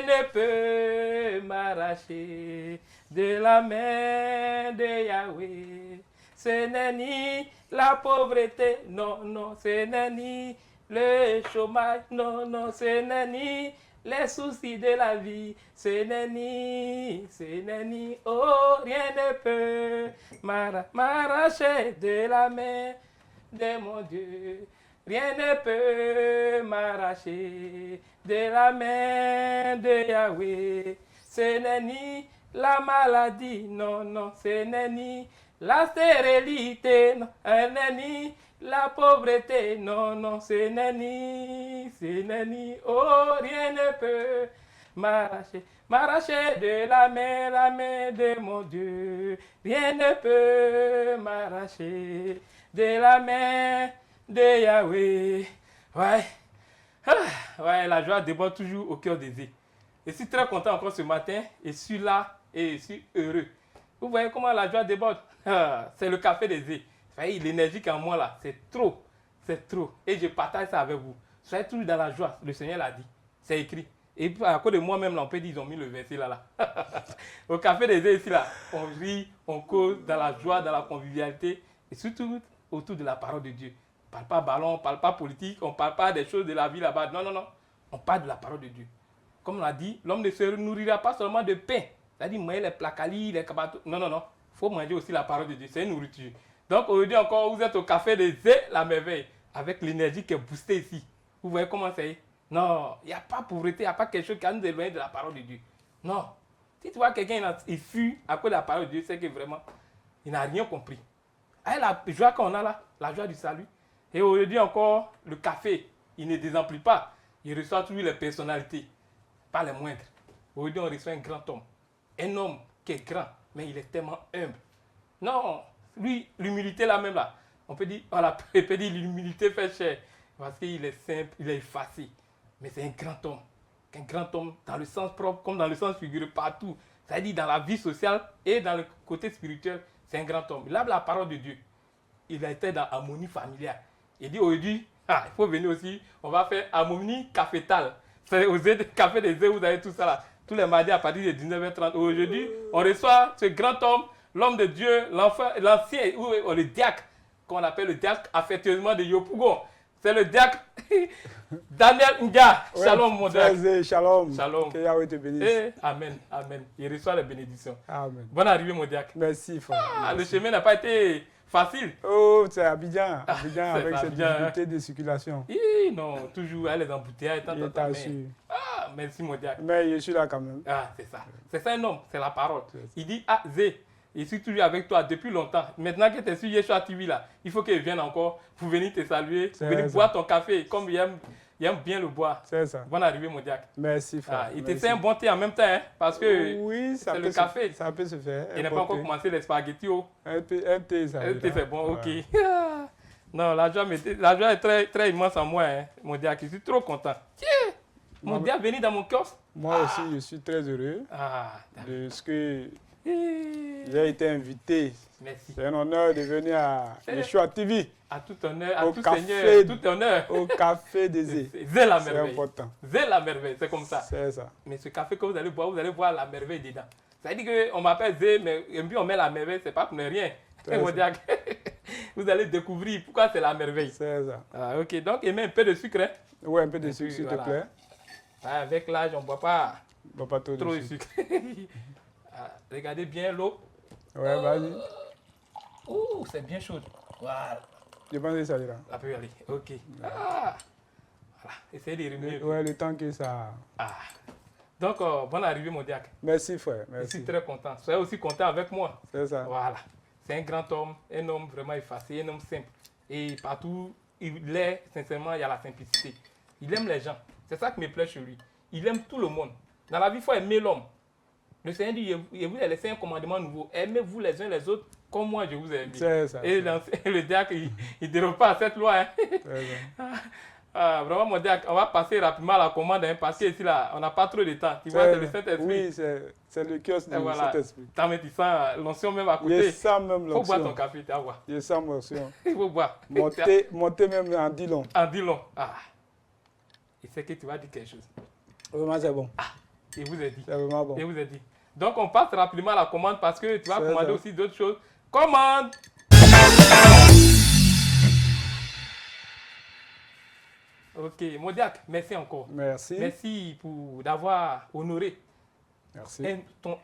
ne peut m'arracher de la main de Yahweh. Ce n'est ni la pauvreté, non, non, ce n'est ni le chômage, non, non, ce n'est ni les soucis de la vie, ce n'est ni, oh, rien ne peut m'arracher de la main de mon Dieu. Rien ne peut m'arracher de la main de Yahweh. Ce n'est ni la maladie, non, non, ce n'est ni la stérilité, non, ce n'est ni la pauvreté, non, non, ce n'est ni, oh, rien ne peut m'arracher de la main de mon Dieu. Rien ne peut m'arracher de la main de Yahweh. Ouais. Ouais, la joie déborde toujours au cœur des îles. Je suis très content encore ce matin et je suis là et je suis heureux. Vous voyez comment la joie déborde? C'est le café des îles. Vous voyez, l'énergie qu'en moi là, c'est trop. C'est trop. Et je partage ça avec vous. Soyez toujours dans la joie. Le Seigneur l'a dit. C'est écrit. Et à cause de moi-même, là, on peut dire ils ont mis le verset là. Au café des îles ici là, on rit, on cause dans la joie, dans la convivialité et surtout autour de la parole de Dieu. On ne parle pas ballon, on ne parle pas politique, on ne parle pas des choses de la vie là-bas. Non, non, non. On parle de la parole de Dieu. Comme on l'a dit, l'homme ne se nourrira pas seulement de pain. C'est-à-dire manger les placalis, les cabatos. Non, non, non. Il faut manger aussi la parole de Dieu. C'est une nourriture. Donc aujourd'hui encore, vous êtes au café des Zé, la merveille, avec l'énergie qui est boostée ici. Vous voyez comment c'est? Non, il n'y a pas pauvreté, il n'y a pas quelque chose qui a nous éloigner de la parole de Dieu. Non. Si tu vois quelqu'un, il fuit à cause de la parole de Dieu, c'est que vraiment, il n'a rien compris. Et la joie qu'on a là, la joie du salut. Et aujourd'hui encore, le café, il ne désemplit pas. Il reçoit toujours les personnalités, pas les moindres. Aujourd'hui, on reçoit un grand homme. Un homme qui est grand, mais il est tellement humble. Non, lui, l'humilité là même là, on peut dire, voilà, on peut dire l'humilité fait cher. Parce qu'il est simple, il est effacé. Mais c'est un grand homme. Un grand homme dans le sens propre comme dans le sens figuré partout. C'est-à-dire dans la vie sociale et dans le côté spirituel, c'est un grand homme. Il a la parole de Dieu. Il a été dans harmonie familiale. Il dit aujourd'hui, il faut venir aussi, on va faire harmonie cafétale. C'est aux café des Zé, vous avez tout ça là. Tous les mardis à partir de 19h30. Aujourd'hui, on reçoit ce grand homme, l'homme de Dieu, l'ancien, ou le diacre, qu'on appelle le diacre affectueusement de Yopougon. C'est le diacre Daniel Ndia. Ouais, shalom, mon diacre. Shalom. Shalom. Que Yahweh te bénisse. Amen, amen. Il reçoit les bénédictions. Amen. Bonne arrivée, mon diacre. Merci, frère. Le chemin n'a pas été facile. Oh, c'est Abidjan. Abidjan avec Abidjan, cette difficulté de circulation. Non, toujours les embouteillages. Merci, mon diacre. Mais je suis là quand même. C'est ça. C'est ça un homme, c'est la parole. Il dit, Zé, je suis toujours avec toi depuis longtemps. Maintenant que tu es sur Yeshua TV là, il faut qu'il vienne encore pour venir te saluer, pour venir boire ton café, comme il aime bien le boire. C'est ça. Bonne arrivée, mon diacre. Merci, frère. Il te fait un bon thé en même temps, hein, parce que oui, c'est le café. Ça peut se faire. Il n'a pas encore commencé les spaghettis. Un thé, ça. Un thé, c'est bon, ok. Non, la joie est très, très immense en moi, hein, mon diacre. Je suis trop content. Tiens, mon diacre venu dans mon kiosque. Moi aussi, je suis très heureux de ce que j'ai été invité. Merci. C'est un honneur de venir à Yeshua TV. À tout honneur, à tout seigneur, tout honneur. Au café des Zé. Zé la merveille. C'est important. Zé la merveille, c'est comme ça. C'est ça. Mais ce café que vous allez voir la merveille dedans. Ça veut dire qu'on m'appelle Zé, mais puis on met la merveille, c'est pas pour ne rien. Vous allez découvrir pourquoi c'est la merveille. C'est ça. Ok, donc il met un peu de sucre. Hein? Oui, un peu de sucre, s'il te plaît. Avec l'âge, on ne boit pas, trop de sucre. Regardez bien l'eau. Ouais, vas-y. C'est bien chaud. Voilà. Je pense que ça ira. Ça peut y aller. Ok. Voilà. Essayez de remuer. Ouais, le temps que ça. Donc, bonne arrivée, mon diacre. Merci, frère. Merci. Je suis très content. Soyez aussi content avec moi. C'est ça. Voilà. C'est un grand homme, un homme vraiment effacé, un homme simple. Et partout, il est, sincèrement, il y a la simplicité. Il aime les gens. C'est ça qui me plaît chez lui. Il aime tout le monde. Dans la vie, il faut aimer l'homme. Le Seigneur dit, je vous ai laissé un commandement nouveau. Aimez-vous les uns les autres comme moi je vous ai aimé. C'est ça. Et le diacre, il ne déroge pas à cette loi. Hein. C'est ça. Vraiment, mon diacre, on va passer rapidement à la commande, hein, parce qu'ici, là, on n'a pas trop de temps. Tu vois, c'est le Saint-Esprit. Oui, c'est le kiosque du Saint-Esprit. Tu sens l'onction même à côté. Je sens même l'onction. Il faut boire ton café, tu vas voir. Je sens l'onction. Il faut boire. Monter même en Dillon. En Dillon. Il sait que tu vas dire quelque chose. Vraiment, c'est bon. Et vous ai dit. C'est vraiment bon. Et vous ai dit. Donc, on passe rapidement à la commande parce que tu vas commander ça. aussi d'autres choses. Commande! Ok, Modiak, merci encore. Merci. Merci pour d'avoir honoré Merci. ton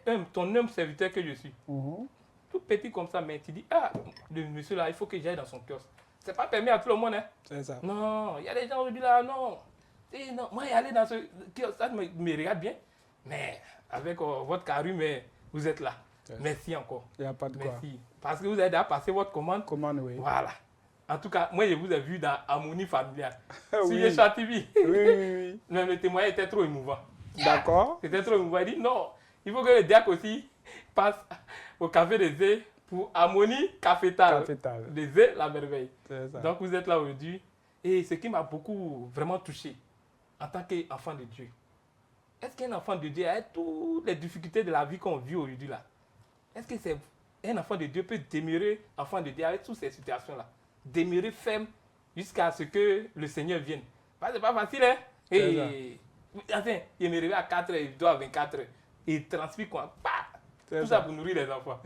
humble serviteur que je suis. Tout petit comme ça, mais tu dis, ah, le monsieur là, il faut que j'aille dans son kiosque. C'est pas permis à tout le monde, hein. C'est ça. Non, il y a des gens aujourd'hui là, non. Et non, moi, y aller dans ce kiosque, ça me regarde bien. Mais avec votre carrure, mais vous êtes là. Merci encore. Il n'y a pas de quoi. Merci. Parce que vous avez déjà passé votre commande. Commande, oui. Voilà. En tout cas, moi, je vous ai vu dans Harmonie familiale. Sur Oui. Yesha TV. Oui. Mais le témoignage était trop émouvant. D'accord. C'était trop émouvant. Il dit non, il faut que le diacre aussi passe au café des Zé pour Harmonie Cafétale. Cafétale. Des Zé, la merveille. C'est ça. Donc vous êtes là aujourd'hui. Et ce qui m'a beaucoup vraiment touché en tant qu'enfant de Dieu. Est-ce qu'un enfant de Dieu, avec toutes les difficultés de la vie qu'on vit aujourd'hui là, est-ce que c'est un enfant de Dieu peut demeurer enfant de Dieu avec toutes ces situations-là? Demeurer ferme jusqu'à ce que le Seigneur vienne. C'est pas facile, hein? Et enfin, il me réveille à 4 h, il doit à 24 h. Il transpire quoi? Tout ça pour nourrir les enfants.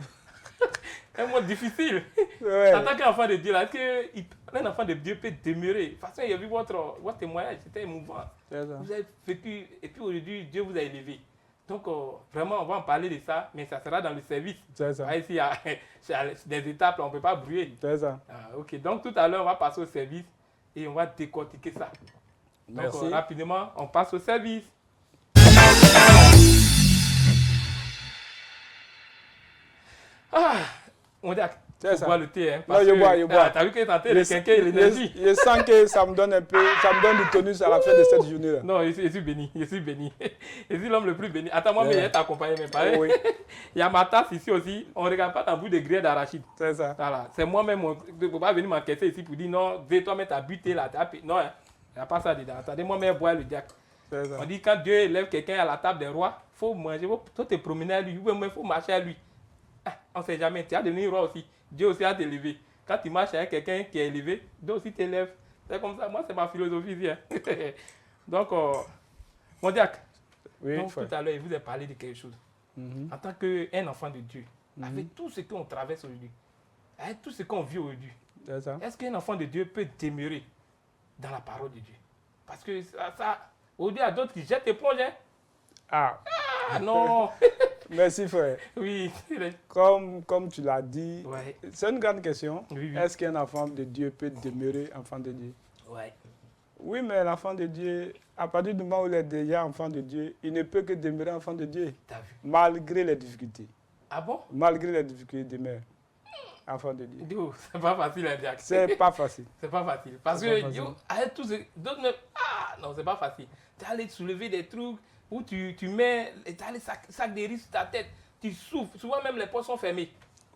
Un monde difficile. Ouais. En tant qu'enfant de Dieu, est-ce qu'un enfant de Dieu peut demeurer? De toute façon, il a vu votre témoignage, c'était émouvant. Vous avez vécu, et puis aujourd'hui, Dieu vous a élevé. Donc, vraiment, on va en parler de ça, mais ça sera dans le service. C'est ça. Ici, il y a des étapes, on ne peut pas brouiller. C'est ça. Ok, donc tout à l'heure, on va passer au service et on va décortiquer ça. Merci. Donc, rapidement, on passe au service. On dit, tu bois le thé, hein? Non, je bois. T'as vu que t'as le quinquet et l'énergie. Je sens que ça me donne un peu, ça me donne du tonus à la fin de cette journée-là. Non, je suis béni, je suis béni. Je suis l'homme le plus béni. Attends, moi, mais je t'accompagne, mais pareil. Oui. Il y a ma tasse ici aussi. On ne regarde pas dans le bout de grillade d'arachide. C'est ça. Voilà. C'est moi-même, je ne peux pas venir m'encaisser ici pour dire non, toi-même, t'as buté là. Non, il n'y a pas ça dedans. Attendez, moi-même, boire le diacre. On dit quand Dieu élève quelqu'un à la table des rois, il faut manger, il faut te promener à lui, il faut marcher à lui. On ne sait jamais, tu vas devenir roi aussi. Dieu aussi va t'élever. Quand tu marches avec quelqu'un qui est élevé, Dieu aussi t'élève. C'est comme ça, moi c'est ma philosophie ici. Hein. Donc, mon diacre, donc, tout à l'heure, il vous a parlé de quelque chose. En tant qu'un enfant de Dieu, avec tout ce qu'on traverse aujourd'hui, avec tout ce qu'on vit aujourd'hui, est-ce qu'un enfant de Dieu peut demeurer dans la parole de Dieu? Parce que ça aujourd'hui, il y a d'autres qui jettent l'éponge. Hein? Ah non. Merci frère. Oui. Comme tu l'as dit, ouais. C'est une grande question. Oui, oui. Est-ce qu'un enfant de Dieu peut demeurer enfant de Dieu? Ouais. Oui, mais l'enfant de Dieu, à partir du moment où il est déjà enfant de Dieu, il ne peut que demeurer enfant de Dieu. T'as vu? Malgré les difficultés. Ah bon? Malgré les difficultés, il demeure enfant de Dieu. C'est pas facile à dire. C'est pas facile. C'est pas facile. Parce que avec tous d'autres même. Ah non, c'est pas facile. Tu as allé soulever des trucs où tu mets les sacs de riz sur ta tête. Tu souffles. Souvent même les portes sont fermées.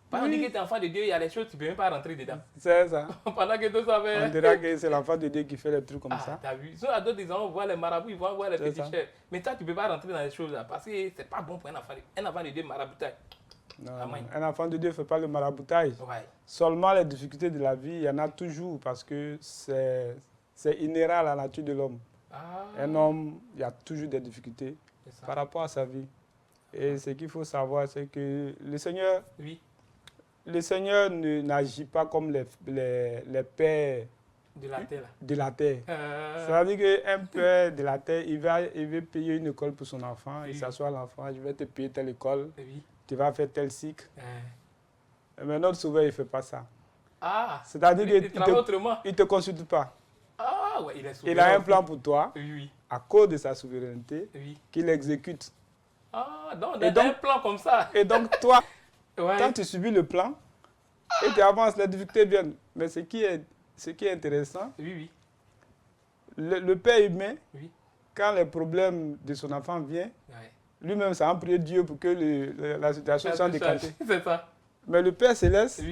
Pendant que tu es enfant de Dieu, il y a des choses tu ne peux même pas rentrer dedans. C'est ça. Pendant que tout ça fait. On dirait que c'est l'enfant de Dieu qui fait des trucs comme ça. T'as vu? Sinon, à d'autres, ils vont voir les marabouts, ils vont voir les petits chefs. Mais toi, tu ne peux pas rentrer dans les choses là. Parce que c'est pas bon pour un enfant de Dieu maraboutage. Non, un enfant de Dieu ne fait pas le maraboutage. Ouais. Seulement les difficultés de la vie, il y en a toujours parce que c'est inhérent à la nature de l'homme. Un homme, il y a toujours des difficultés par rapport à sa vie. Et ce qu'il faut savoir, c'est que le Seigneur, le Seigneur n'agit pas comme les pères de la terre. Ça veut dire qu'un père de la terre, il veut payer une école pour son enfant. Il s'assoit à l'enfant, je vais te payer telle école. Tu vas faire tel cycle. Mais notre sauveur, il ne fait pas ça. C'est-à-dire qu'il ne te consulte pas. Il a un plan pour toi, à cause de sa souveraineté, qu'il exécute. Donc il a un plan comme ça. Et donc toi, quand tu subis le plan, et tu avances, les difficultés viennent. Mais ce qui est intéressant, le père humain, quand les problèmes de son enfant viennent, lui-même, ça a prié Dieu pour que la situation soit décantée. C'est ça. Mais le Père Céleste,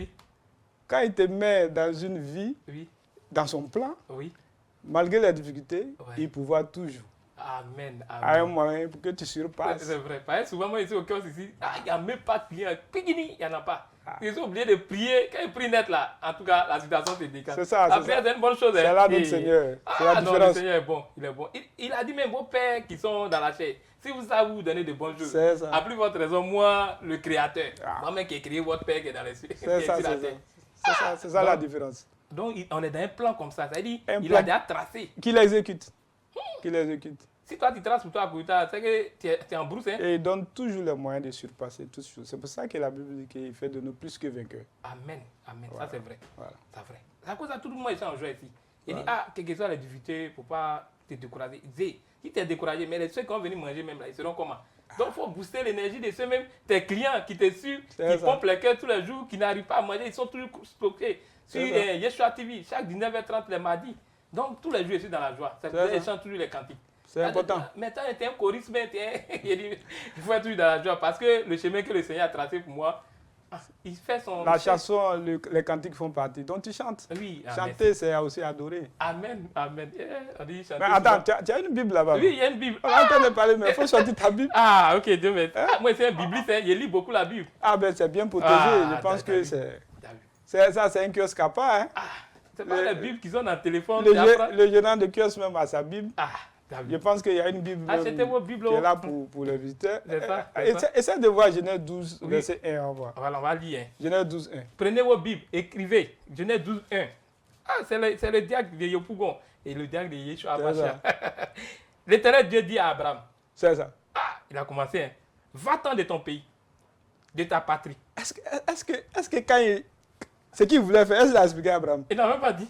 quand il te met dans une vie, dans son plan, malgré les difficultés, il pourvoit toujours. Amen. À un moyen pour que tu surpasses. C'est vrai. Souvent, moi, ici au kiosque, il n'y a même pas de client. Il n'y en a pas. Ils ont oublié de prier. Quand ils prient net là, en tout cas, la situation se décale. C'est ça. La prière, c'est une bonne chose. C'est là notre Seigneur. C'est la différence. Non, le Seigneur est bon. Il est bon. Il a dit même vos pères qui sont dans la chair, si vous savez vous donner de bonnes choses, à plus votre raison, moi, le Créateur, moi-même qui ai créé votre père qui est dans les cieux. C'est ça la différence. Donc, on est dans un plan comme ça. C'est-à-dire qu'il a déjà tracé. Qui l'exécute. Qui l'exécute. Si toi, tu traces pour toi, c'est que tu es en brousse. Hein? Et il donne toujours les moyens de surpasser toutes choses. C'est pour ça que la Bible dit qu'il fait de nous plus que vainqueurs. Amen. Amen. Voilà. Ça, c'est vrai. Voilà. C'est vrai. C'est à cause de ça, tout le monde est en joie ici. Il dit, quelles que soient les difficultés, il ne faut pas te décourager. Il dit, si tu es découragé, mais ceux qui vont venir manger même là, ils seront comment? Donc, il faut booster l'énergie de ceux même, tes clients qui te suivent, qui pompent les cœurs tous les jours, qui n'arrivent pas à manger, ils sont toujours stockés sur Yeshua TV, chaque 19h30 les mardis. Donc, tous les jours, je suis dans la joie. C'est pour ça que je chante toujours les cantiques. C'est important. Maintenant, tu es un choriste, il faut être toujours dans la joie parce que le chemin que le Seigneur a tracé pour moi, il fait son... La chanson, les cantiques font partie. Donc, tu chantes. Oui, chanter, c'est aussi adorer. Amen, amen. On dit chanter. Mais attends, tu as une Bible là-bas? Oui, il y a une Bible. On est en train de parler, mais il faut sortir ta Bible. Ah, ok, Dieu merci. Moi, c'est un bibliste, je lis beaucoup la Bible. Ah, ben c'est bien protégé. Je pense que c'est un kiosque à part. Hein? C'est pas les Bibles qui sont dans le téléphone. Le gérant de kiosque même a sa Bible. Je pense qu'il y a une Bible qui est là pour les visiteurs. C'est ça. Essaie de voir Genèse 12, verset 1. On voit. Voilà, on va lire. Genèse 12, 1. Prenez vos Bibles, écrivez. Genèse 12, 1. C'est le diacre de Yopougon et le diacre de Yeshua Abacha. L'Éternel Dieu dit à Abraham. C'est ça. Il a commencé. Hein. Va-t'en de ton pays, de ta patrie. Est-ce que quand ce qu'il voulait faire, est-ce qu'il a expliqué à Abraham? Il n'a même pas dit.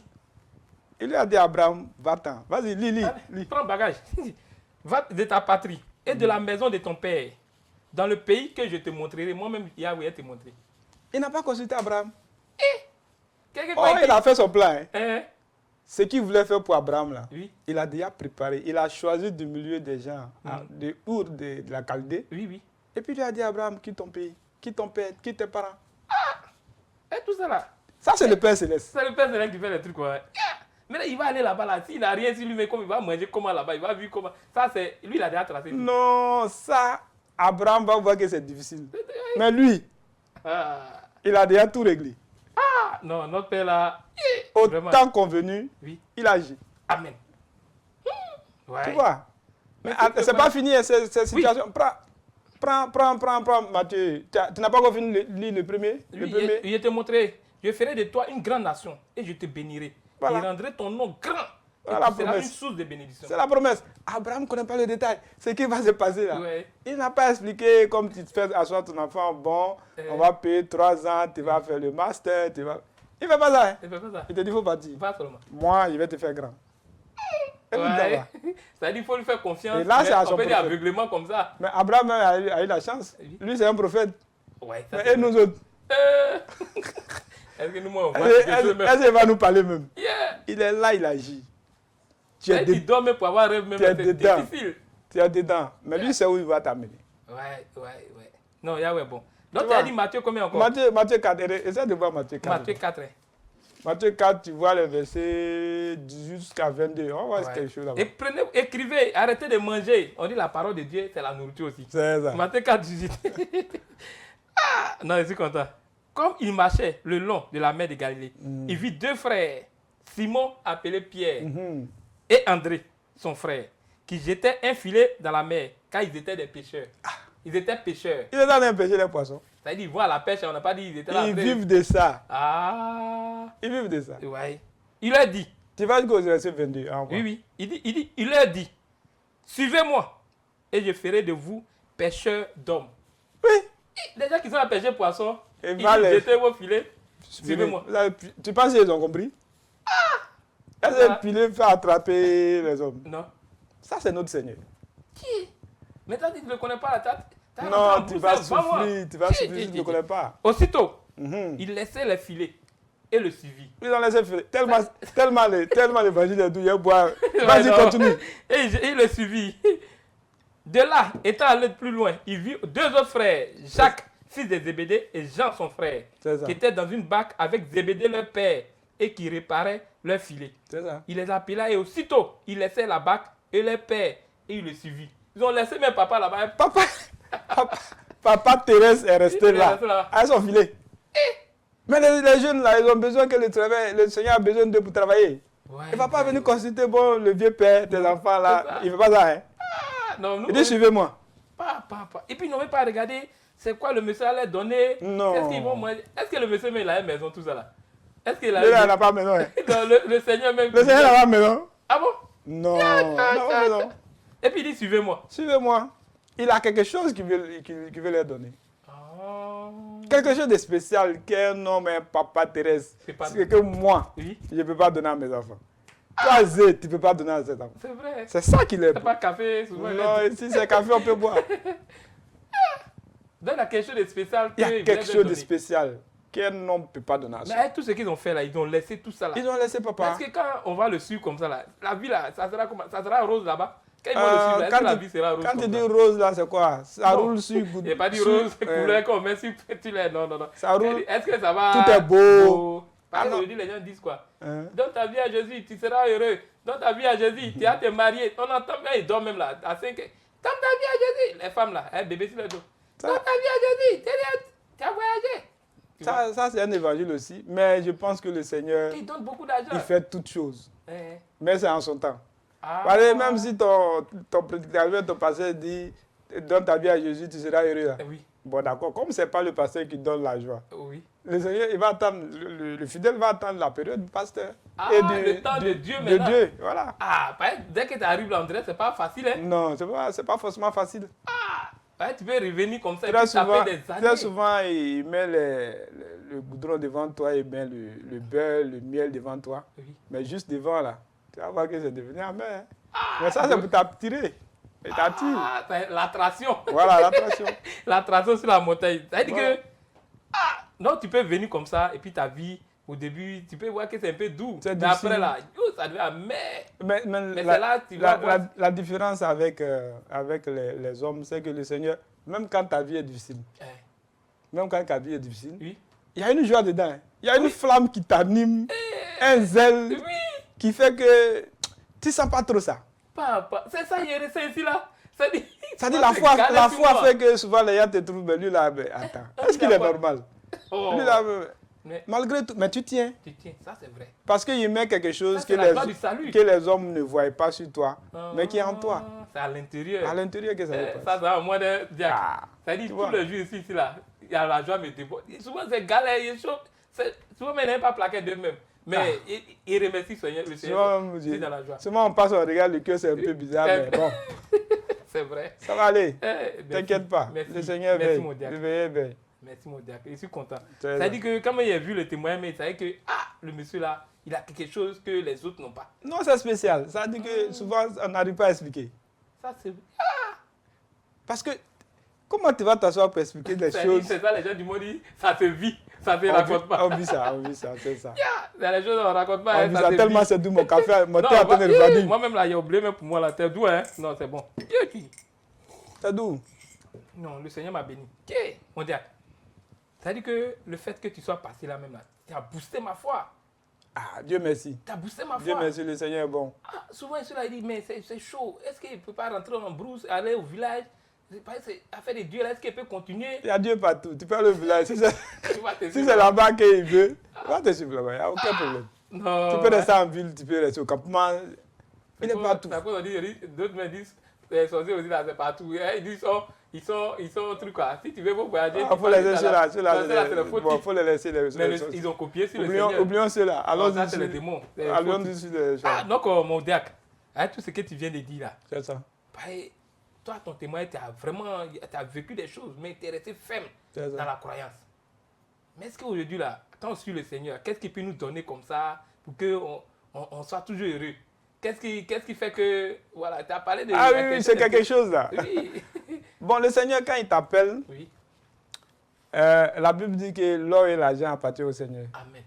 Il lui a dit à Abraham, va-t'en. Vas-y, lis. Prends bagage. Va de ta patrie et de la maison de ton père, dans le pays que je te montrerai. Moi-même, Yahweh te montrer. Il n'a pas consulté Abraham. Il a fait son plan. Hein? Ce qu'il voulait faire pour Abraham, là, oui. Il a déjà préparé. Il a choisi du milieu des gens, de Our, de la Chaldée. Oui. Et puis il a dit à Abraham, quitte ton pays, quitte ton père, quitte tes parents. Et tout ça là. Ça, c'est le Père Céleste. C'est le Père Céleste qui fait les trucs. Ouais. Mais là, il va aller là-bas, là. S'il n'a rien sur lui, mais comme il va manger comment là-bas, il va vivre comment. Ça, c'est. Lui, il a déjà tracé. Non, ça, Abraham va voir que c'est difficile. Mais lui, il a déjà tout réglé. Non, notre Père là. Au temps convenu, il agit. Amen. Ouais. Tu vois? Mais c'est pas fini, cette situation. Oui. Prends, Matthieu. Tu n'as pas encore fini de lire le premier? Je te montrerai. Je ferai de toi une grande nation et je te bénirai. Voilà. Et rendrai ton nom grand. Voilà et tu seras une source de bénédiction. C'est la promesse. Abraham ne connaît pas le détail. Ce qui va se passer là. Ouais. Il n'a pas expliqué comme tu te fais asseoir ton enfant. Bon, on va payer 3 ans, tu vas faire le master. Il ne fait pas ça. Hein? Il fait pas ça. Il te dit, il faut partir. Pas seulement. Moi, je vais te faire grand. Ouais. C'est-à-dire qu'il faut lui faire confiance. Et là, c'est à son prophète. On peut dire aveuglement comme ça. Mais Abraham a eu la chance. Lui, c'est un prophète. Ouais, et nous autres. Est-ce que nous, on va est-ce qu'il va nous parler même? Yeah. Il est là, il agit. Tu dois même pour avoir un rêve, même c'est difficile. Tu es dedans. Mais lui, c'est où il va t'amener. Ouais. Non, Yahweh, bon. Donc, tu as dit Matthieu combien encore? Matthieu 4. Essaie de voir Matthieu 4. Matthieu 4. Matthieu 4, tu vois les versets 18 jusqu'à 22. On va voir quelque chose là-bas. Et écrivez, arrêtez de manger. On dit la parole de Dieu, c'est la nourriture aussi. C'est ça. Matthieu 4, 18. Non, je suis content. Comme il marchait le long de la mer de Galilée, il vit 2 frères, Simon appelé Pierre et André, son frère, qui jetaient un filet dans la mer, car ils étaient des pêcheurs. Ils étaient pêcheurs. Ils étaient en train de pêcher les poissons. C'est-à-dire, ils voient la pêche, on n'a pas dit ils étaient là. Ils vivent de ça. Ils vivent de ça. Ouais. Il leur dit. Tu vas jusqu'au verset 22. Oui. Il leur dit, suivez-moi et je ferai de vous pêcheurs d'hommes. Oui. Les gens qui sont à pêcher poissons, ils jetaient vos filets. Suivez-moi. Tu penses qu'ils ont compris? Est-ce que le filet fait attraper les hommes? Non. Ça, c'est notre Seigneur. Qui? Mais toi, tu ne le connais pas, la tête. Non, tu vas souffrir, si tu ne le connais pas. Aussitôt, il laissait les filets et le suivit. Ils ont laissé filer. Tellement l'évangile est doux, il boit. Vas-y, continue. Et il le suivit. De là, étant allé plus loin, il vit 2 autres frères, Jacques, fils de Zébédée, et Jean, son frère, qui étaient dans une barque avec Zébédée, leur père, et qui réparaient leur filet. Il les appela et aussitôt, il laissait la barque et leur père, et il le suivit. Ils ont laissé même papa là-bas. Papa Thérèse est resté là. À son filet. Mais les jeunes, là, ils ont besoin que le Seigneur a besoin d'eux pour travailler. Ouais, il ne va pas venir consulter le vieux père, tes enfants, là. Il ne fait pas ça, hein. Non, il dit, suivez-moi. Pas. Et puis, ils n'ont même pas regardé c'est quoi le monsieur allait donner. Non. Est-ce qu'ils vont manger? Est-ce que le monsieur même il a une maison, tout ça là? Est-ce qu'il a il n'a pas de maison, hein. Non, le Seigneur même. Le Seigneur n'a pas de maison. Ah bon? Non, il n'a pas de maison. Et puis il dit, suivez-moi. Suivez-moi. Il a quelque chose qu'il veut leur donner. Oh. Quelque chose de spécial qu'un homme, un papa terrestre. C'est que moi, oui? Je ne peux pas donner à mes enfants. Toi, Zé, tu ne peux pas donner à cet enfant. C'est vrai. C'est ça qu'il est. C'est pas café, souvent. Non, ici, c'est café, on peut boire. Donc, il y a quelque chose de spécial. Il y a quelque chose de spécial qu'un homme ne peut pas donner à ça. Mais tout ce qu'ils ont fait là, ils ont laissé tout ça là. Ils ont laissé papa. Parce que quand on va le suivre comme ça là, la vie là, ça sera rose là-bas. Quand ils vont le suivre, est-ce que la vie sera rose? Quand tu dis rose là, c'est quoi? Ça roule sur. Il n'y a pas dit rose, couleur qu'on met sur petit lait. Non. Ça roule. Est-ce que ça va? Tout est beau. Parce que les gens disent quoi? Dans ta vie à Jésus, tu seras heureux. Dans ta vie à Jésus, tu vas te marier. On entend bien, ils dorment même là, à 5 heures. Dans ta vie à Jésus, les femmes là, bébé sur le dos. Dans ta vie à Jésus, tu as voyagé. Ça c'est un évangile aussi, mais je pense que le Seigneur, il donne beaucoup d'argent. Il fait toutes choses. Mais c'est en son temps. Parce que même si ton prédicateur, ton pasteur dit, donne ta vie à Jésus, tu seras heureux là. Oui. Bon d'accord, comme ce n'est pas le pasteur qui donne la joie. Oui. Le Seigneur, il va attendre, le fidèle va attendre la période du pasteur. Le temps de Dieu maintenant. De Dieu, voilà. Dès que tu arrives là, on dirait que ce n'est pas facile. Hein? Non, c'est pas forcément facile. Tu peux revenir comme ça et puis taper des années. Très souvent, il met le goudron devant toi, il met le beurre, le miel devant toi. Oui. Mais juste devant là, tu vas voir que c'est devenu amer. Mais ça, c'est pour t'attirer. Et t'attire. L'attraction. Voilà, l'attraction. L'attraction sur la montagne. C'est-à-dire que, non, tu peux venir comme ça et puis ta vie, au début, tu peux voir que c'est un peu doux. Mais après là, ça devient amer. Mais c'est là tu vas voir. La différence avec les hommes, c'est que le Seigneur, même quand ta vie est difficile, oui, il y a une joie dedans. Il y a une flamme qui t'anime, un zèle qui fait que tu ne sens pas trop ça. C'est ça, il est ici là. Ça dit la foi fait que souvent les gens te trouvent, mais lui là, attends, est-ce qu'il est normal? Lui là, malgré tout, mais tu tiens. Tu tiens, ça c'est vrai. Parce qu'il met quelque chose que les hommes ne voient pas sur toi, mais qui est en toi. C'est à l'intérieur. À l'intérieur que ça se passe. Ça va au moins d'un diacre. Ça dit tout le jour ici là, il y a la joie me déborde. Souvent c'est galère, il est chaud. Souvent mais ils n'aiment pas plaquer d'eux-mêmes. Mais il remercie le Seigneur. C'est dans la joie. Souvent on passe, on regarde le cœur, c'est un peu bizarre, mais bon. C'est vrai. Ça va aller. T'inquiète pas. Merci. Le Seigneur veille. Merci mon diacre. Veille. Merci mon diacre. Je suis content. Ça dit que quand il a vu le témoignage, il savait que le monsieur là, il a quelque chose que les autres n'ont pas. Non, c'est spécial. Ça dit que souvent on n'arrive pas à expliquer. Ça c'est. Parce que comment tu vas t'asseoir pour expliquer des choses? C'est ça, les gens du monde disent, ça se vit. Ça ne se raconte pas. On vit ça, c'est ça. C'est les choses qu'on ne raconte pas. On vit ça tellement c'est doux, mon café, mon thé a tenu de vanille. Moi-même, là, il y a oublié même pour moi, là, t'es doux, hein? Non, c'est bon. C'est doux. Non, le Seigneur m'a béni. On dit, c'est-à-dire que le fait que tu sois passé là même, là, tu as boosté ma foi. Dieu merci. Tu as boosté ma foi. Dieu merci, le Seigneur est bon. Souvent, ceux-là, ils disent, mais c'est chaud. Est-ce qu'il ne peut pas rentrer en brousse, aller au village? Affaire de Dieu, est-ce qu'il peut continuer? Il y a Dieu partout. Tu peux aller au village. Si c'est là-bas qu'il veut, tu vas te suivre là-bas. Il n'y a aucun problème. Non, tu peux rester en ville, tu peux rester au campement. Il est partout. D'autres me disent, les sorciers aussi, là, c'est partout. Ils disent, ils sont trucs quoi. Si tu veux voyager, il faut les laisser là. Il faut les laisser. Mais ils ont copié sur le Seigneur. Oublions cela. Alors, ça, c'est les démons. Allons dessus les choses. Donc, mon diacre, tout ce que tu viens de dire là. C'est ça. Toi, ton témoignage, tu as vécu des choses, mais tu es resté ferme dans la croyance. Mais est-ce qu'aujourd'hui, là, quand on suit le Seigneur, qu'est-ce qu'il peut nous donner comme ça pour qu'on soit toujours heureux? Qu'est-ce qui fait que... Voilà, tu as parlé de... oui, c'est quelque chose là. Oui. Bon, le Seigneur, quand il t'appelle, la Bible dit que l'or et l'argent appartiennent au Seigneur. Amen.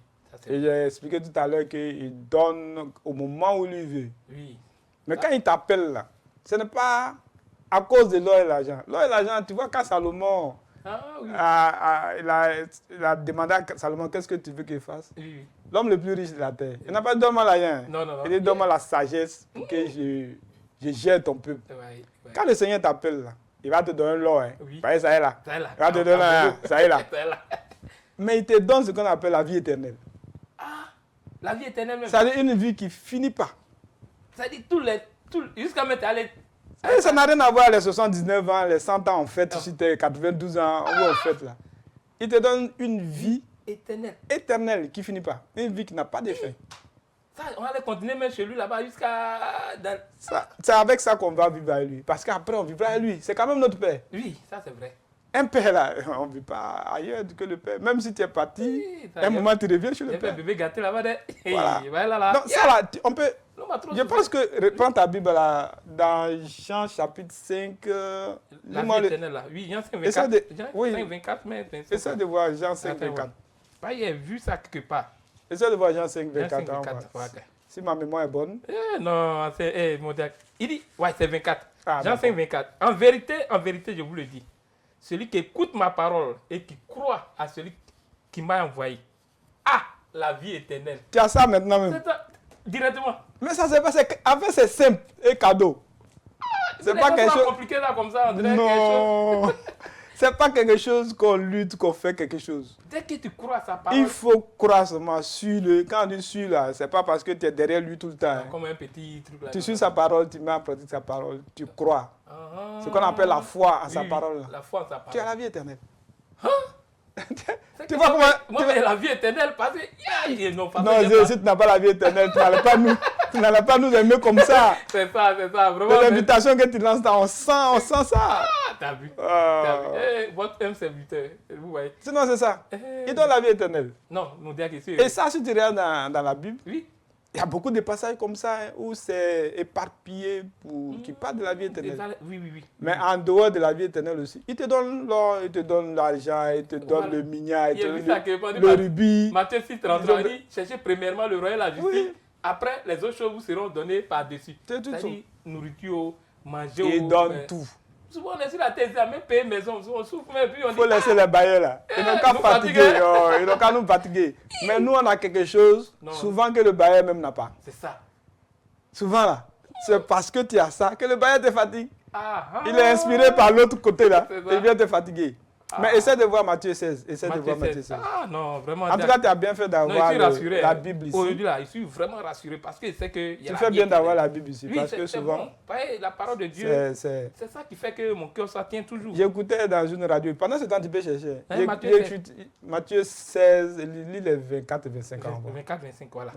Et j'ai expliqué tout à l'heure qu'il donne au moment où il veut. Oui. Mais quand il t'appelle là, ce n'est pas à cause de l'or et l'argent. L'or et l'argent, tu vois, quand Salomon il a demandé à Salomon qu'est-ce que tu veux qu'il fasse. Oui. L'homme le plus riche de la terre. Il n'a pas donné à l'argent. Non. Il dit donne-moi la sagesse pour que je gère ton peuple. Ouais. Quand le Seigneur t'appelle là, il va te donner l'or. Hein. Oui. Ça est là. Ça est là. Il va te donner ça est là. Mais il te donne ce qu'on appelle la vie éternelle. Ah, la vie éternelle même. C'est-à-dire une vie qui ne finit pas. C'est-à-dire jusqu'à maintenant, allez. Ça n'a rien à voir les 79 ans, les 100 ans en fait, si tu es 92 ans, où on fait là. Il te donne une vie éternelle qui ne finit pas. Une vie qui n'a pas de fin. Ça, on allait continuer même chez lui là-bas jusqu'à... C'est avec ça qu'on va vivre avec lui. Parce qu'après, on vivra avec lui. C'est quand même notre père. Oui, ça c'est vrai. Un père là, on ne vit pas ailleurs que le père. Même si tu es parti, oui, un moment tu reviens chez le père. Un bébé gâté là-bas. Voilà. Là. Donc ça là, on peut... Je pense que, reprends ta Bible là, dans Jean chapitre 5... la vie éternelle là. Oui, Jean 5, 24. Jean 5, 24, mais... Essaie de voir Jean 5, 24. Il a vu ça quelque part. Essaie de voir Jean 5, 24. Si ma mémoire est bonne. Non, c'est... il dit, ouais, c'est 24. Jean 5, 24. En vérité, je vous le dis, celui qui écoute ma parole et qui croit à celui qui m'a envoyé a la vie éternelle. Tu as ça maintenant même. C'est ça, directement. Mais ça, c'est pas... En fait, c'est simple et cadeau. C'est pas quelque chose compliqué là, comme ça, on dirait non. Quelque chose. C'est pas quelque chose qu'on lutte, qu'on fait quelque chose. Dès que tu crois à sa parole. Il faut croire seulement sur le. Quand on dit sur là, c'est pas parce que tu es derrière lui tout le temps. Comme un petit truc là. Tu suis sa parole, tu mets en pratique sa parole, tu crois. Ce qu'on appelle la foi à sa parole. La foi en sa parole. Tu as la vie éternelle. Hein? Tu vois comment. Moi, la vie éternelle, parce que. Non, si tu n'as pas la vie éternelle, tu n'allais pas nous aimer comme ça. C'est ça, vraiment. C'est l'invitation que tu lances, on sent ça. Ah, t'as vu. Votre homme serviteur, vous voyez. Sinon, c'est ça. Il donne la vie éternelle. Non, nous disons que c'est. Et ça, si tu regardes dans la Bible, oui. Il y a beaucoup de passages comme ça où c'est éparpillé qui parlent de la vie éternelle. Oui. Mais en dehors de la vie éternelle aussi, il te donne l'or, il te donne l'argent, il te donne le mignon, il te donne le rubis. Matthieu 6, 33, il dit, cherchez premièrement le royaume et la justice. Oui. Après, les autres choses vous seront données par-dessus. C'est-à-dire nourriture, manger. Il donne tout. Souvent, on est sur la terre, même payer maison, on souffre, mais puis on dit... Il faut laisser les bailleurs là. Ils n'ont qu'à fatiguer. Ils n'ont qu'à nous fatiguer. Mais nous, on a quelque chose, souvent que le bailleur même n'a pas. C'est ça. Souvent là, c'est parce que tu as ça que le bailleur te fatigue. Il est inspiré par l'autre côté là, il vient te fatiguer. Mais essaie de voir Matthieu 16. Matthieu 16. Ah non, vraiment. En tout cas, tu as bien fait d'avoir la Bible ici. Aujourd'hui, là, je suis vraiment rassuré parce que c'est que... Tu fais bien d'avoir la Bible ici. Oui, parce que souvent... Bon. La parole de Dieu, c'est ça qui fait que mon cœur ça tient toujours. J'écoutais dans une radio. Pendant ce temps, tu peux chercher. Matthieu 16, lis les 24 et 25 ans. 24, 25, voilà.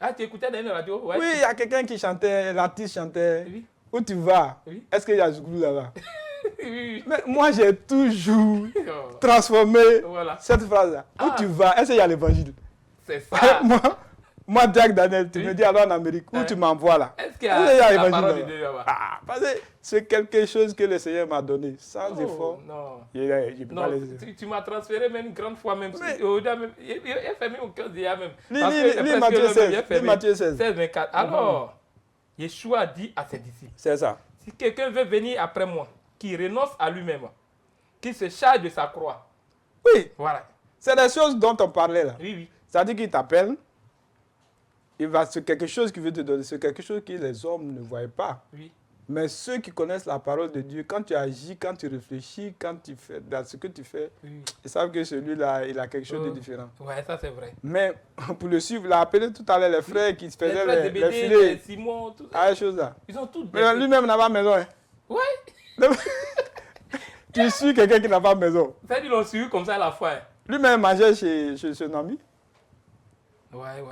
Ah, tu écoutais dans une radio? Ouais. Oui, il y a quelqu'un qui chantait, l'artiste chantait. Oui. Où tu vas? Oui. Est-ce qu'il y a Zouglou là-bas? Oui. Mais moi, j'ai toujours transformé cette phrase-là. Où tu vas? Est-ce qu'il y a l'évangile? C'est ça. Moi, Jack Daniel, tu me dis alors en Amérique, où tu m'envoies là? Est-ce qu'il y a la parole de Dieu là-bas? Parce que c'est quelque chose que le Seigneur m'a donné, sans effort. Non. Tu m'as transféré même une grande fois même. Il a fermé mon cœur déjà même. Lis Matthieu 16. 16, 24. Alors, Yeshua dit à ses disciples. C'est ça. Si quelqu'un veut venir après moi, qui renonce à lui-même, qui se charge de sa croix. Oui. Voilà. C'est des choses dont on parlait là. Oui. C'est-à-dire qu'il t'appelle, il va sur quelque chose qu'il veut te donner, c'est quelque chose que les hommes ne voient pas. Oui. Mais ceux qui connaissent la parole de Dieu, quand tu agis, quand tu réfléchis, quand tu fais dans ce que tu fais, ils savent que celui-là, il a quelque chose de différent. Oui, ça c'est vrai. Mais pour le suivre, il a appelé tout à l'heure les frères qui se faisaient les filets. Les Simon, tout ça. Ah, les choses là. Ils ont tout. Mais lui-même n'a pas maison. Hein. Oui. Tu suis quelqu'un qui n'a pas maison. Ça dit, ils l'ont suivi comme ça à la fois. Hein. Lui-même mangeait chez son ami. Ouais.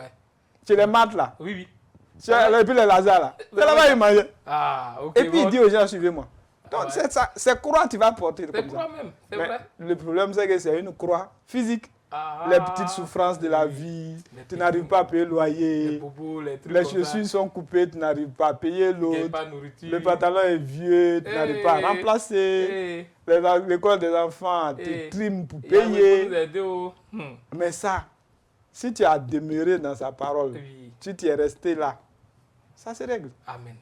Chez les maths là. Oui. Et puis les Lazare là. C'est là-bas il mangeait. Ah, ok. Et puis il dit aux gens, suivez-moi. Donc c'est ça, c'est croix tu vas porter. C'est croix même, c'est vrai. Le problème c'est que c'est une croix physique. Les petites souffrances de la vie, tu n'arrives pas à payer le loyer, les chaussures sont coupées, tu n'arrives pas à payer l'autre, le pantalon est vieux, tu n'arrives pas à remplacer, l'école des enfants, tu trimes pour payer. Mais ça, si tu as demeuré dans sa parole, si tu es resté là, ça se règle. Amen.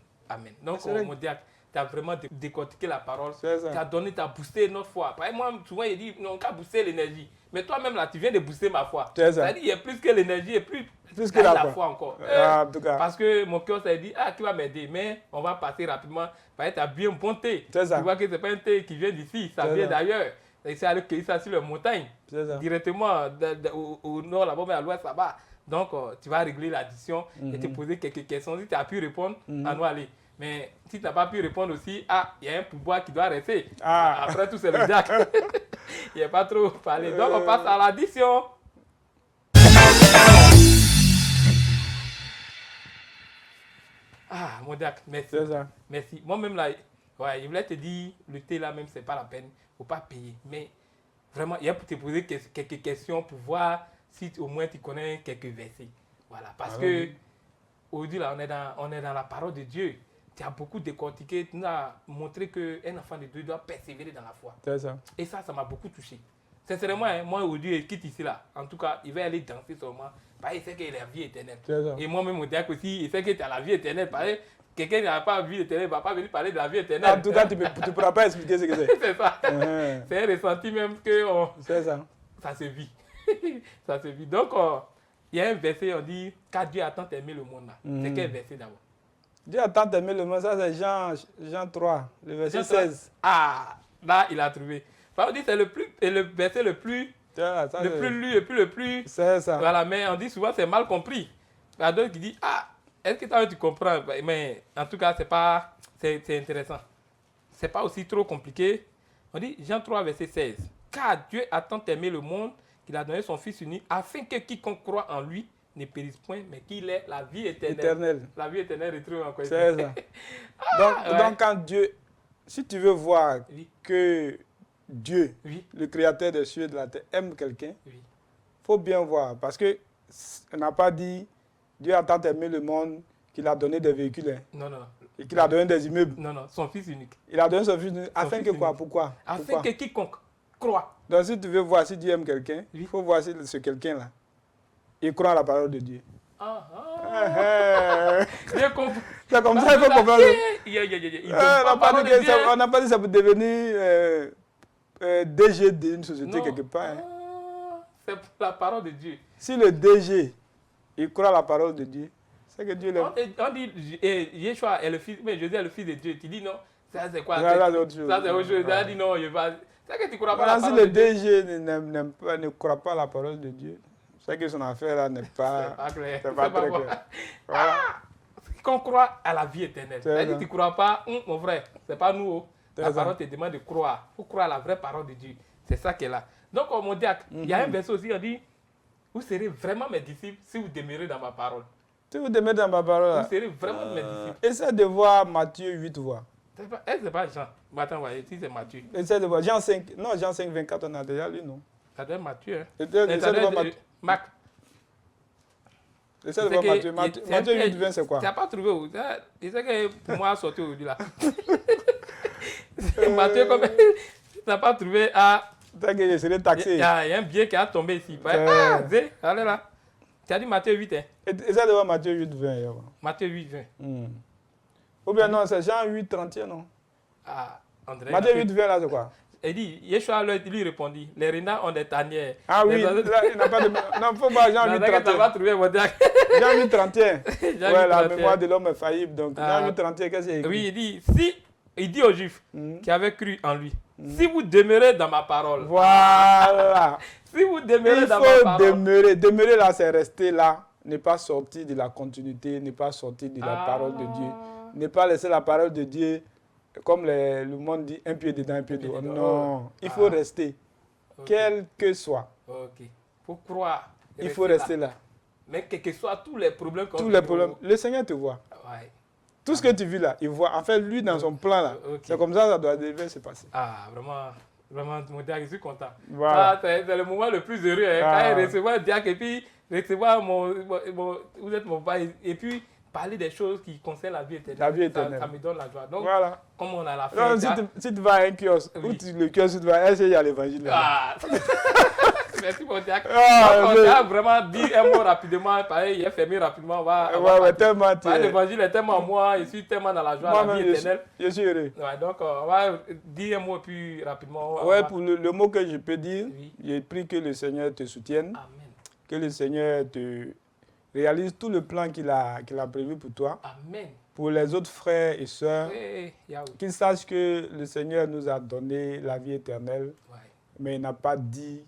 Donc, on dit, tu as vraiment décortiqué la parole, tu as donné, tu as boosté notre foi. Moi, souvent, il dit, non, on a boosté l'énergie. Mais toi-même, là, tu viens de booster ma foi. C'est-à-dire qu'il y a plus que l'énergie et plus que la foi encore. En tout cas. Parce que mon cœur s'est dit, qui va m'aider? Mais on va passer rapidement. Tu as bien bon thé. Tu vois que ce n'est pas un thé qui vient d'ici, ça vient d'ailleurs. c'est aller cueillir ça sur les montagnes. Ça. Directement au nord, là-bas, mais à l'ouest, là-bas. Donc, tu vas régler l'addition et te poser quelques questions. Si tu as pu répondre, à nous aller. Mais si tu n'as pas pu répondre aussi, il y a un pouvoir qui doit rester. Après tout, c'est le Jack. Il n'y a pas trop parlé. Donc, on passe à l'addition. Mon Jack, merci. C'est ça. Merci. Moi-même, là, je voulais te dire, le thé, là, même, c'est pas la peine. Il ne faut pas payer. Mais vraiment, il y a pour te poser quelques questions pour voir si au moins tu connais quelques versets. Voilà. Parce que aujourd'hui, là, on est dans la parole de Dieu. Tu as beaucoup décortiqué, tu nous as montré qu'un enfant de Dieu doit persévérer dans la foi. C'est ça. Et ça m'a beaucoup touché. Sincèrement, moi aujourd'hui, il quitte ici là. En tout cas, il va aller danser seulement. Parce qu'il sait qu'il a la vie éternelle. Et moi-même, mon diacre aussi, il sait que tu as la vie éternelle. Quelqu'un qui n'a pas la vie éternelle ne va pas venir parler de la vie éternelle. En tout cas, tu ne pourras pas expliquer ce que c'est. C'est ça. C'est un ressenti même que c'est ça. Ça se vit. Ça se vit. Donc, il y a un verset, on dit, car Dieu a tant aimé le monde là. C'est quel verset d'abord? Dieu a tant aimé le monde, ça c'est Jean 3, le verset 16. Là, il a trouvé. On dit c'est le verset le plus lu et puis le plus... C'est ça. Voilà, mais on dit souvent c'est mal compris. Il y a d'autres qui disent, est-ce que tu comprends? Mais en tout cas, c'est intéressant. C'est pas aussi trop compliqué. On dit Jean 3, verset 16. Car Dieu a tant aimé le monde qu'il a donné son Fils unique afin que quiconque croit en lui ne périsse point, mais qu'il ait la vie éternelle. La vie éternelle retrouve encore. C'est ça. Donc, quand Dieu, si tu veux voir que Dieu, le créateur des cieux et de la terre, aime quelqu'un, il faut bien voir. Parce qu'on n'a pas dit Dieu a tant aimé le monde qu'il a donné des véhicules. Non. Et qu'il a donné des immeubles. Non, son Fils unique. Il a donné son Fils unique. Afin que quoi? Pourquoi? Afin que quiconque croit. Donc si tu veux voir si Dieu aime quelqu'un, il faut voir si ce quelqu'un-là, il croit à la parole de Dieu. Bien compris. C'est comme ça, il faut comprendre. On n'a pas dit ça pour devenir DG d'une société quelque part. C'est la parole de Dieu. Si le DG, il croit à la parole de Dieu, c'est que Dieu l'aime. On dit Yeshua est le fils, mais Jésus est le fils de Dieu. Tu dis non, ça c'est quoi? Ça c'est autre chose. Ça c'est autre chose. Tu as dit non, c'est que tu ne crois pas à la parole de Dieu. Si le DG ne croit pas à la parole de Dieu, c'est que son affaire là n'est pas... C'est pas très clair. Voilà. Qu'on croit à la vie éternelle. C'est-à-dire que tu ne crois pas, mon frère, c'est pas nous. La parole te demande de croire. Il faut croire à la vraie parole de Dieu. C'est ça qui est là. Donc, mon diacre, il y a un verset aussi, on dit, vous serez vraiment mes disciples si vous demeurez dans ma parole. Si vous demeurez dans ma parole, vous serez vraiment mes disciples. Essaie de voir Matthieu 8 voix. C'est pas Jean. Attends, voyez, si c'est Matthieu. Essaie de voir Jean 5. Non, Jean 5, 24, on a déjà lu, non? Ça doit être Matthieu. Hein. Essaie de voir Matthieu. Marc. Essaie de voir Matthieu. Matthieu 8, 20, c'est quoi? Tu n'as pas trouvé où? Il sait que pour moi, sortir aujourd'hui là. Matthieu, comme tu n'as pas trouvé à. C'est que je serai taxé. Il y a un billet qui a tombé ici. Allez là. Tu as dit Matthieu 8, hein? Essaie de voir Matthieu 8, 20. Matthieu 8, 20. Ou bien non, c'est Jean 8, 31, non? André. Matthieu 8, 20, là, c'est quoi? Il dit, Yeshua lui répondit, les renards ont des tanières. Oui, là, il n'a pas de... Non, il faut pas Jean 8, 31. Tu vas trouver mon diacre. Jean 8, 31. Ouais, la mémoire de l'homme est faillible. Donc, Jean 8, 31, qu'est-ce qu'il y a écrit? Oui, il dit aux Juifs qui avaient cru en lui, si vous demeurez dans ma parole. Voilà. Si vous demeurez dans ma parole. Il faut demeurer là, c'est rester là. Ne pas sortir de la continuité, ne pas sortir de la parole de Dieu. Ne pas laisser la parole de Dieu, comme le monde dit, un pied dedans, un pied dehors. Non, il faut rester, quel que soit. Ok. Il faut croire. Il faut rester là. Mais quels que soient tous les problèmes qu'on Tous les problèmes. Le Seigneur te voit. Ouais. Tout ce que tu vis là, il voit. En fait, lui, dans son plan là, c'est comme ça que ça devait se passer. Vraiment, mon diacre, je suis content. Voilà. C'est le moment le plus heureux. Hein, quand il recevoir le diacre et puis recevoir vous êtes mon père, et puis parler des choses qui concernent la vie éternelle. La vie éternelle. Ça me donne la joie. Donc, voilà. Comme on a la fin. Si tu vas à un kiosque, le kiosque, tu vas essayer à l'évangile. Merci mon diacre. On va vraiment dire un mot rapidement. Pareil, il est fermé rapidement. Tellement. L'évangile est tellement moi, je suis tellement dans la joie de la vie éternelle. Je suis heureux. Donc, on va dire un mot plus rapidement. Pour le mot que je peux dire, je prie que le Seigneur te soutienne. Amen. Que le Seigneur te réalise tout le plan qu'il a prévu pour toi. Amen. Pour les autres frères et sœurs, Oui. qu'ils sachent que le Seigneur nous a donné la vie éternelle. mais il n'a pas dit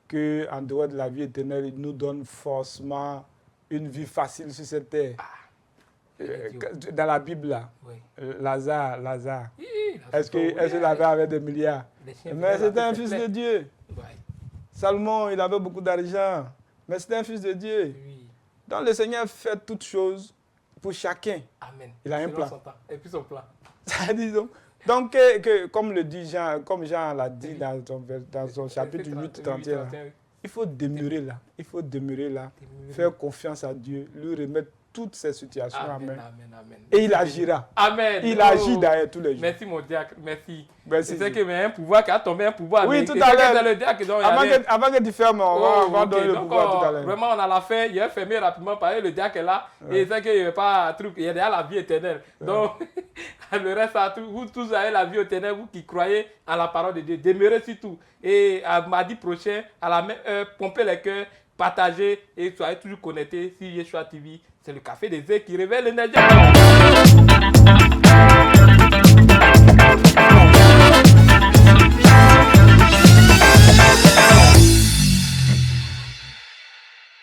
qu'en dehors de la vie éternelle, il nous donne forcément une vie facile sur cette terre. Dans la Bible, là, Lazare. Est-ce que Lazare avait des milliards? Mais c'était un fils de Dieu. Salomon, il avait beaucoup d'argent, mais c'était un fils de Dieu. Donc le Seigneur fait toutes choses pour chacun. Amen. Il a un plan. Et puis son plan. Ça dit donc comme le dit Jean, comme Jean l'a dit dans son chapitre 8, 31, il faut demeurer là. Il faut demeurer là. Faire confiance à Dieu, lui remettre toutes ces situations. Amen. Et il agira. Amen. Il agit derrière tous les jours. Merci mon diacre, merci. Merci. C'est que mais un pouvoir qui a tombé, un pouvoir. Oui, tout à l'heure. Avant que tu fermes, on va donner le pouvoir tout à l'heure. Vraiment, on a la fin. Il a fermé rapidement parce que le diacre est là. Et c'est qu'il n'y a pas un truc. Il y a déjà la vie éternelle. Donc, le reste, vous tous avez la vie éternelle, vous qui croyez en la parole de Dieu. Demeurez surtout. Et à mardi prochain, à la même heure, pompez les cœurs, partagez et soyez toujours connectés sur Yeshua TV. C'est le café des œufs qui révèle l'énergie.